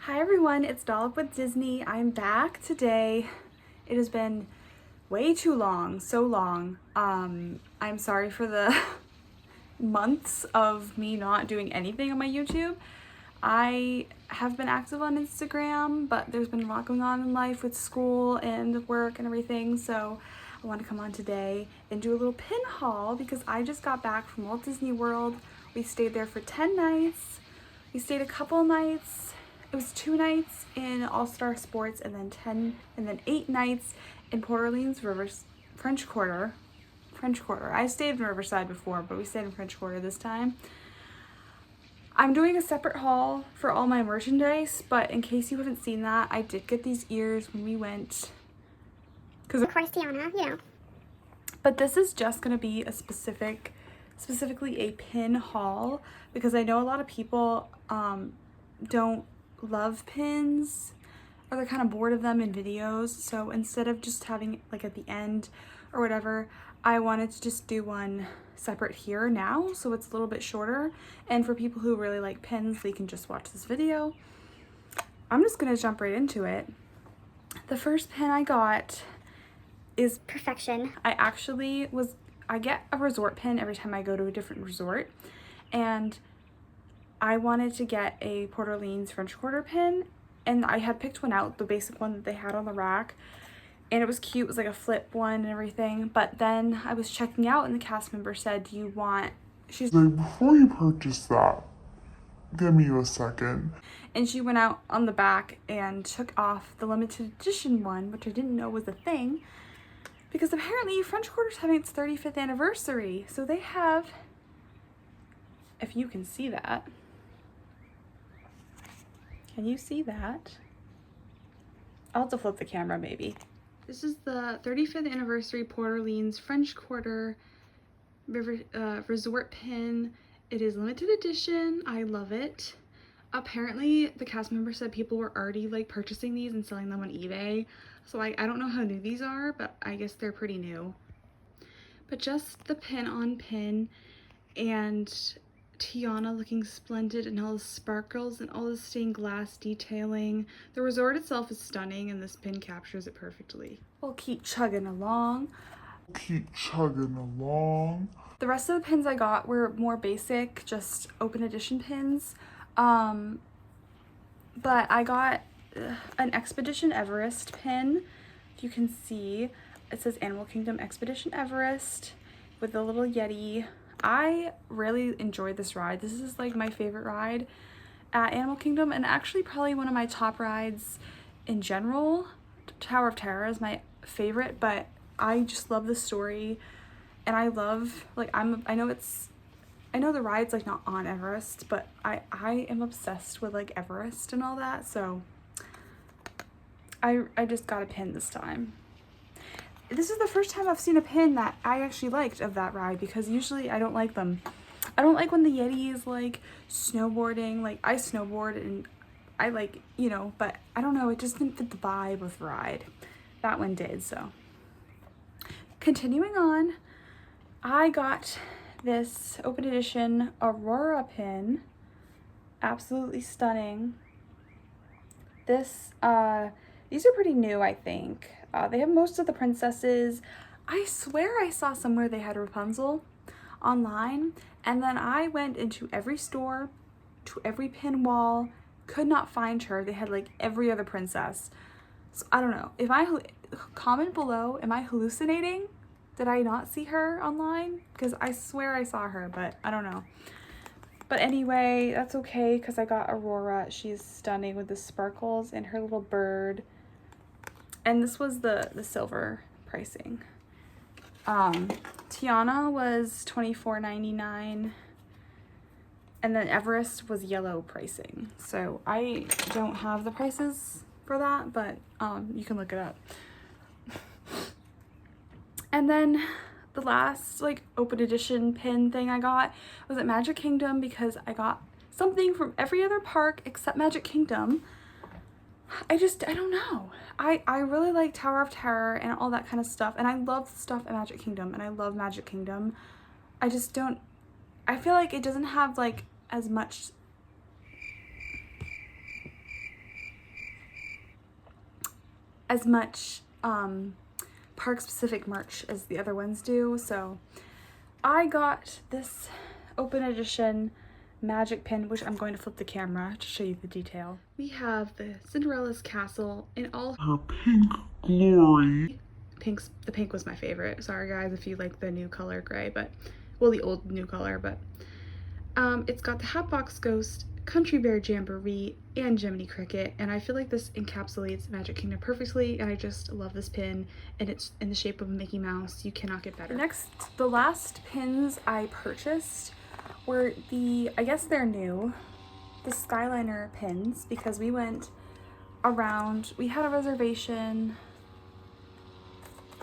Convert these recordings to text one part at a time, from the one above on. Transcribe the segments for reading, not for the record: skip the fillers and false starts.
Hi everyone, it's Dollop with Disney. I'm back today. It has been way too long, so long. I'm sorry for the months of me not doing anything on my YouTube. I have been active on Instagram, but there's been a lot going on in life with school and work and everything, so I want to come on today and do a little pin haul because I just got back from Walt Disney World. We stayed there for 10 nights. We stayed a couple nights. It was 2 nights in All-Star Sports and then 8 nights in Port Orleans French Quarter. I stayed in Riverside before, but we stayed in French Quarter this time. I'm doing a separate haul for all my merchandise, but in case you haven't seen that, I did get these ears when we went. Of course, Tiana, you know. But this is just going to be a specifically a pin haul because I know a lot of people don't love pins or they're kind of bored of them in videos. So instead of just having like at the end or whatever, I wanted to just do one separate here now, so it's a little bit shorter, and for people who really like pins, they can just watch this video. I'm just gonna jump right into it. The first pin I got is Perfection. I get a resort pin every time I go to a different resort, and I wanted to get a Port Orleans French Quarter pin, and I had picked one out, the basic one that they had on the rack, and it was cute. It was like a flip one and everything. But then I was checking out and the cast member said, do you want, she's like, before you purchase that, give me a second. And she went out on the back and took off the limited edition one, which I didn't know was a thing, because apparently French Quarter's having its 35th anniversary. So they have, if you can see that, can you see that? I'll have to flip the camera maybe. This is the 35th anniversary Port Orleans French Quarter resort pin. It is limited edition. I love it. Apparently the cast member said people were already like purchasing these and selling them on eBay. So I don't know how new these are, but I guess they're pretty new. But just the pin on pin and Tiana looking splendid and all the sparkles and all the stained glass detailing. The resort itself is stunning and this pin captures it perfectly. We'll keep chugging along. The rest of the pins I got were more basic, just open edition pins. But I got an Expedition Everest pin. If you can see, it says Animal Kingdom Expedition Everest with a little Yeti. I really enjoyed this ride. This is like my favorite ride at Animal Kingdom, and actually probably one of my top rides in general. Tower of Terror is my favorite, but I just love the story, and I love, like, I know the ride's like not on Everest, but I am obsessed with like Everest and all that, so I just got a pin this time. This is the first time I've seen a pin that I actually liked of that ride, because usually I don't like them. I don't like when the Yeti is like snowboarding. Like, I snowboard and I like, you know, but I don't know, it just didn't fit the vibe of the ride. That one did, so. Continuing on, I got this open edition Aurora pin. Absolutely stunning. These are pretty new, I think. They have most of the princesses. I swear I saw somewhere they had Rapunzel online, and then I went into every store, to every pin wall, could not find her. They had like every other princess. So I don't know. Comment below, am I hallucinating? Did I not see her online? Because I swear I saw her, but I don't know. But anyway, that's okay because I got Aurora. She's stunning with the sparkles and her little bird. And this was the silver pricing. Tiana was $24.99, and then Everest was yellow pricing. So I don't have the prices for that, but you can look it up. And then the last like open edition pin thing I got was at Magic Kingdom, because I got something from every other park except Magic Kingdom. I don't know. I really like Tower of Terror and all that kind of stuff, and I love stuff at Magic Kingdom, and I love Magic Kingdom. I feel like it doesn't have like as much as much park specific merch as the other ones do. So I got this open edition magic pin, which I'm going to flip the camera to show you the detail. We have the Cinderella's castle in all her pink glory. The pink was my favorite. Sorry guys if you like the new color gray, but well, the old new color, but it's got the Hatbox Ghost, Country Bear Jamboree, and Jiminy Cricket, and I feel like this encapsulates Magic Kingdom perfectly, and I just love this pin, and it's in the shape of Mickey Mouse. You cannot get better. Next, the last pins I purchased were I guess they're new, the Skyliner pins, because we went around, we had a reservation,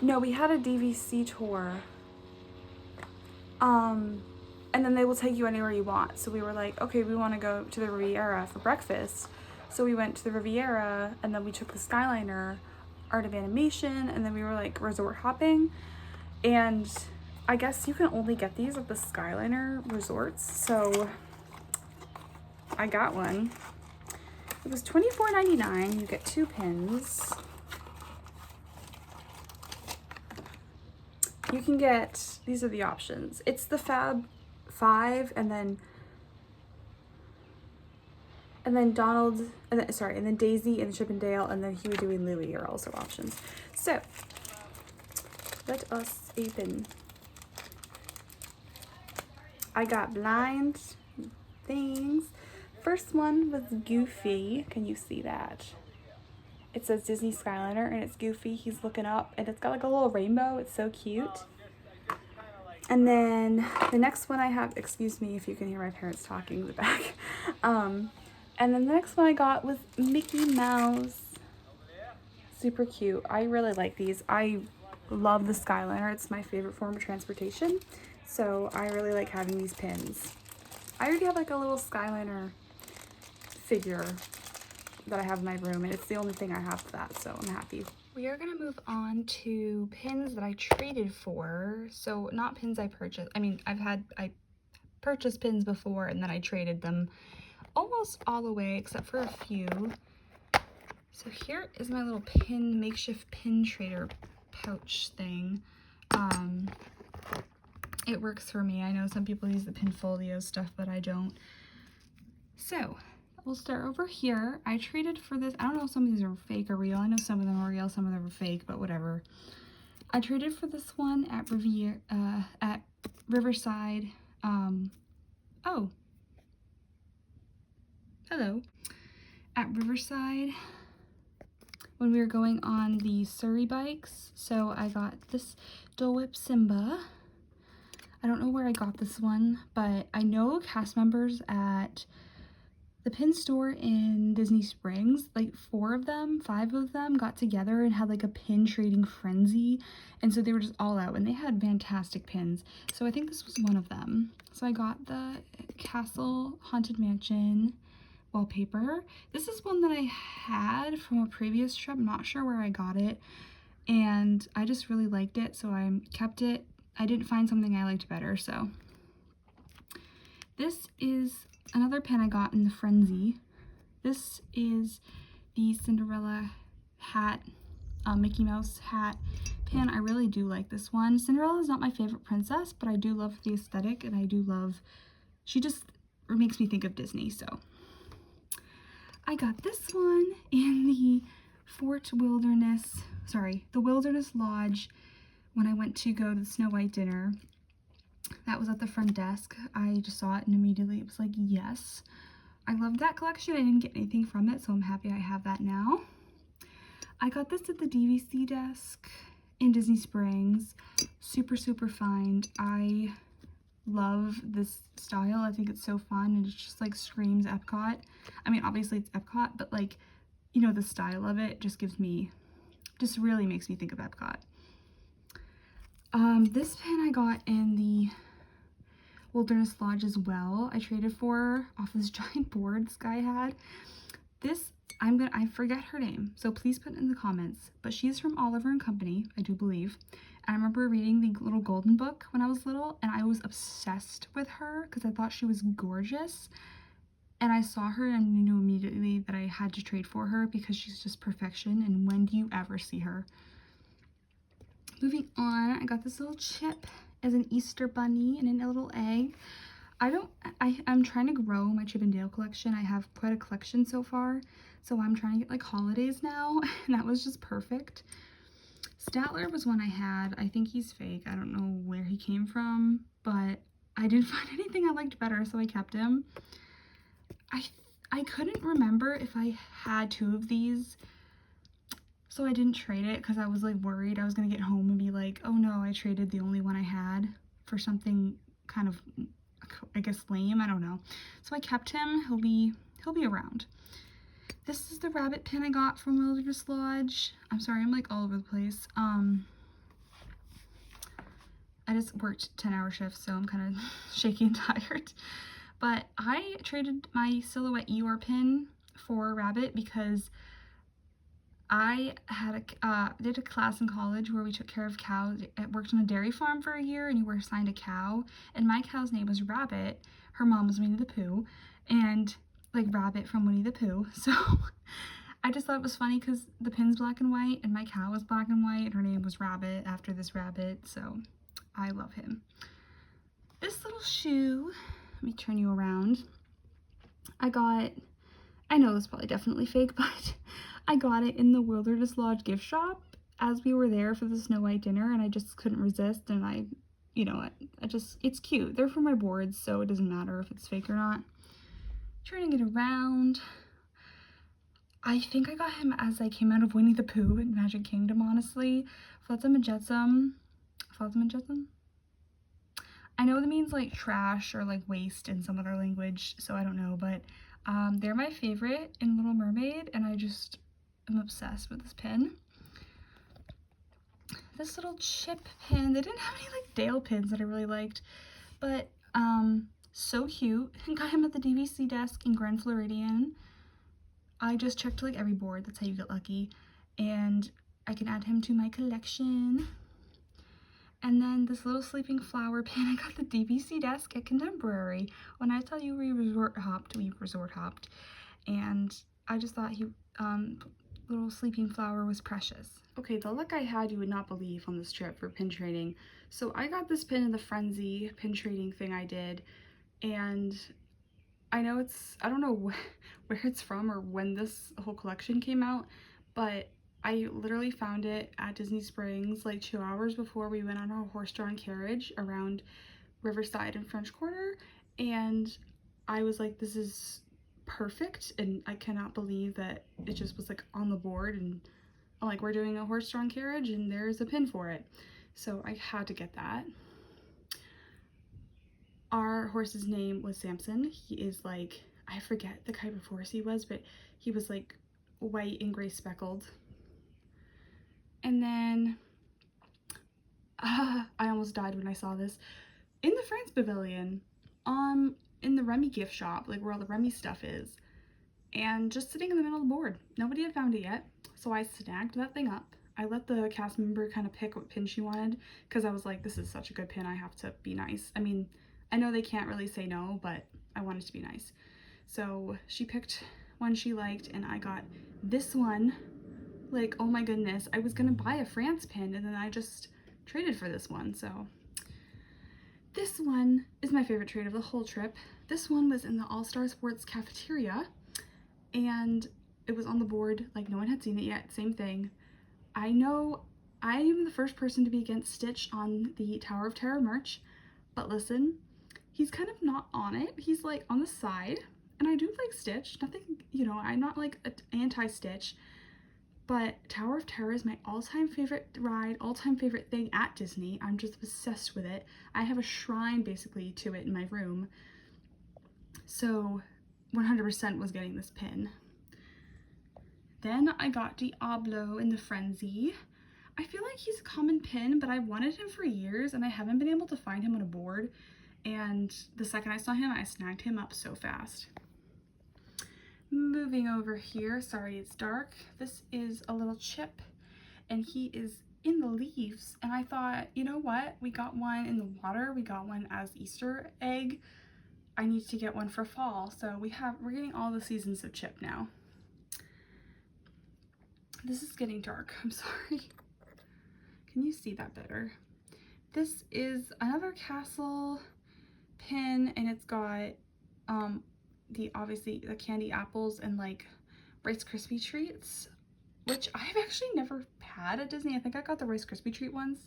no, we had a DVC tour, and then they will take you anywhere you want. So we were like, okay, we want to go to the Riviera for breakfast. So we went to the Riviera, and then we took the Skyliner, Art of Animation, and then we were like resort hopping. And I guess you can only get these at the Skyliner resorts. So I got one. It was $24.99. You get 2 pins. You can get, these are the options. It's the Fab 5, and then Donald, and then Daisy and Chip and Dale, and then Huey, Dewey, and Louie are also options. So let us open. I got blind things. First one was Goofy. Can you see that? It says Disney Skyliner, and it's Goofy. He's looking up, and it's got like a little rainbow. It's so cute. And then the next one I have, excuse me if you can hear my parents talking in the back. And then the next one I got was Mickey Mouse. Super cute. I really like these. I love the Skyliner. It's my favorite form of transportation. So I really like having these pins. I already have like a little Skyliner figure that I have in my room, and it's the only thing I have for that, so I'm happy. We are gonna move on to pins that I traded for. So not pins I purchased. I mean, I purchased pins before and then I traded them almost all the way except for a few. So here is my little makeshift pin trader pouch thing. It works for me. I know some people use the Pinfolio stuff, but I don't. So we'll start over here. I traded for this. I don't know if some of these are fake or real. I know some of them are real, some of them are fake, but whatever. I traded for this one at Riverside. Oh, hello. At Riverside when we were going on the Surrey bikes. So I got this Dole Whip Simba. I don't know where I got this one, but I know cast members at the pin store in Disney Springs, like 5 of them got together and had like a pin trading frenzy. And so they were just all out and they had fantastic pins. So I think this was one of them. So I got the Castle Haunted Mansion wallpaper. This is one that I had from a previous trip. I'm not sure where I got it. And I just really liked it, so I kept it. I didn't find something I liked better, so. This is another pin I got in the frenzy. This is the Cinderella hat, Mickey Mouse hat pin. I really do like this one. Cinderella is not my favorite princess, but I do love the aesthetic, and I do love, she just makes me think of Disney, so. I got this one in the the Wilderness Lodge when I went to go to the Snow White dinner. That was at the front desk. I just saw it and immediately it was like, yes. I loved that collection. I didn't get anything from it, so I'm happy I have that now. I got this at the DVC desk in Disney Springs. Super, super fine. I love this style. I think it's so fun and it just like screams Epcot. I mean, obviously it's Epcot, but like, you know, the style of it just really makes me think of Epcot. This pin I got in the Wilderness Lodge as well. I traded for off this giant board this guy had. This, I forget her name, so please put it in the comments, but she's from Oliver and Company, I do believe. And I remember reading the little golden book when I was little, and I was obsessed with her because I thought she was gorgeous. And I saw her and knew immediately that I had to trade for her because she's just perfection, and when do you ever see her? Moving on, I got this little chip as an Easter bunny and a little egg. I'm trying to grow my Chip and Dale collection. I have quite a collection so far, so I'm trying to get like holidays now, and that was just perfect. Statler was one I had. I think he's fake. I don't know where he came from, but I didn't find anything I liked better, so I kept him. I couldn't remember if I had 2 of these, so I didn't trade it because I was like worried I was gonna get home and be like, oh no, I traded the only one I had for something kind of, I guess, lame. I don't know. So I kept him. He'll be around. This is the rabbit pin I got from Wilderness Lodge. I'm sorry, I'm like all over the place. I just worked 10-hour shifts, so I'm kind of shaky and tired. But I traded my Silhouette Eeyore pin for rabbit because I had did a class in college where we took care of cows. I worked on a dairy farm for a year, and you were assigned a cow, and my cow's name was Rabbit. Her mom was Winnie the Pooh, and like Rabbit from Winnie the Pooh. So I just thought it was funny because the pin's black and white, and my cow was black and white, and her name was Rabbit after this rabbit, so I love him. This little shoe, let me turn you around. I know this is probably definitely fake, but I got it in the Wilderness Lodge gift shop as we were there for the Snow White dinner, and I just couldn't resist, and you know, it's cute. They're for my boards, so it doesn't matter if it's fake or not. Turning it around, I think I got him as I came out of Winnie the Pooh in Magic Kingdom, honestly. Flotsam and Jetsam. I know that means like trash or like waste in some other language, so I don't know, but they're my favorite in Little Mermaid, and I just am obsessed with this pin. This little chip pin, they didn't have any like Dale pins that I really liked, but so cute. Got him at the DVC desk in Grand Floridian. I just checked like every board, that's how you get lucky, and I can add him to my collection. And then this little sleeping flower pin, I got the DVC desk at Contemporary. When I tell you we resort hopped. And I just thought little sleeping flower was precious. Okay, the luck I had you would not believe on this trip for pin trading. So I got this pin in the Frenzy pin trading thing I did, and I know I don't know where it's from or when this whole collection came out, but I literally found it at Disney Springs like 2 hours before we went on our horse-drawn carriage around Riverside and French Quarter, and I was like, this is perfect, and I cannot believe that it just was like on the board, and like we're doing a horse-drawn carriage and there's a pin for it. So I had to get that. Our horse's name was Samson. He is like, I forget the type of horse he was, but he was like white and gray speckled. And then I almost died when I saw this. In the France Pavilion, in the Remy gift shop, like where all the Remy stuff is, and just sitting in the middle of the board. Nobody had found it yet, so I snagged that thing up. I let the cast member kind of pick what pin she wanted because I was like, this is such a good pin, I have to be nice. I mean, I know they can't really say no, but I wanted to be nice. So she picked one she liked, and I got this one. Like, oh my goodness, I was gonna buy a France pin, and then I just traded for this one. So this one is my favorite trade of the whole trip. This one was in the All-Star Sports cafeteria, and it was on the board, like no one had seen it yet, same thing. I know I am the first person to be against Stitch on the Tower of Terror merch, but listen, he's kind of not on it. He's like on the side, and I do like Stitch. Nothing, you know, I'm not like anti-Stitch, but Tower of Terror is my all-time favorite ride, all-time favorite thing at Disney. I'm just obsessed with it. I have a shrine basically to it in my room. So 100% was getting this pin. Then I got Diablo in the Frenzy. I feel like he's a common pin, but I've wanted him for years and I haven't been able to find him on a board. And the second I saw him, I snagged him up so fast. Moving over here, sorry it's dark. This is a little chip, and he is in the leaves. And I thought, you know what? We got one in the water. We got one as Easter egg. I need to get one for fall. So we're getting all the seasons of chip now. This is getting dark, I'm sorry. Can you see that better? This is another castle pin, and it's got obviously the candy apples and like Rice Krispie treats, which I've actually never had at Disney. I think I got the Rice Krispie treat ones,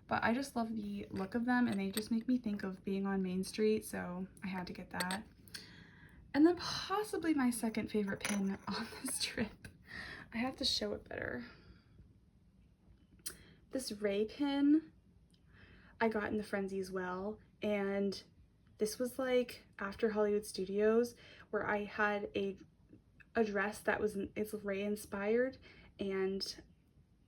but I just love the look of them and they just make me think of being on Main Street, so I had to get that. And then possibly my second favorite pin on this trip. I have to show it better. This Ray pin I got in the Frenzy as well, and this was like after Hollywood Studios where I had a dress that it's Ray inspired, and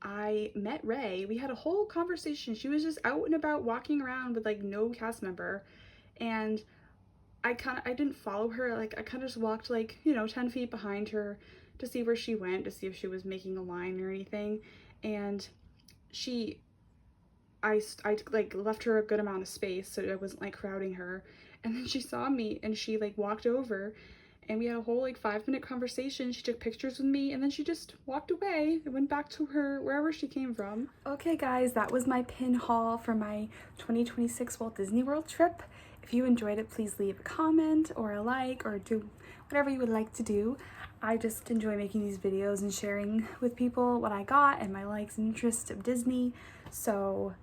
I met Ray. We had a whole conversation. She was just out and about walking around with like no cast member, and I didn't follow her. Like I kind of just walked like, you know, 10 feet behind her to see where she went, to see if she was making a line or anything. And I like left her a good amount of space so I wasn't like crowding her. And then she saw me and she like walked over and we had a whole like 5-minute conversation. She took pictures with me and then she just walked away and went back to wherever she came from. Okay guys, that was my pin haul for my 2026 Walt Disney World trip. If you enjoyed it, please leave a comment or a like or do whatever you would like to do. I just enjoy making these videos and sharing with people what I got and my likes and interests of Disney. So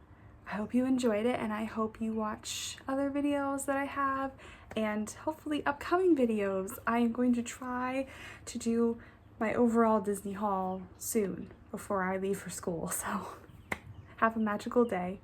I hope you enjoyed it, and I hope you watch other videos that I have and hopefully upcoming videos. I am going to try to do my overall Disney haul soon before I leave for school. So have a magical day.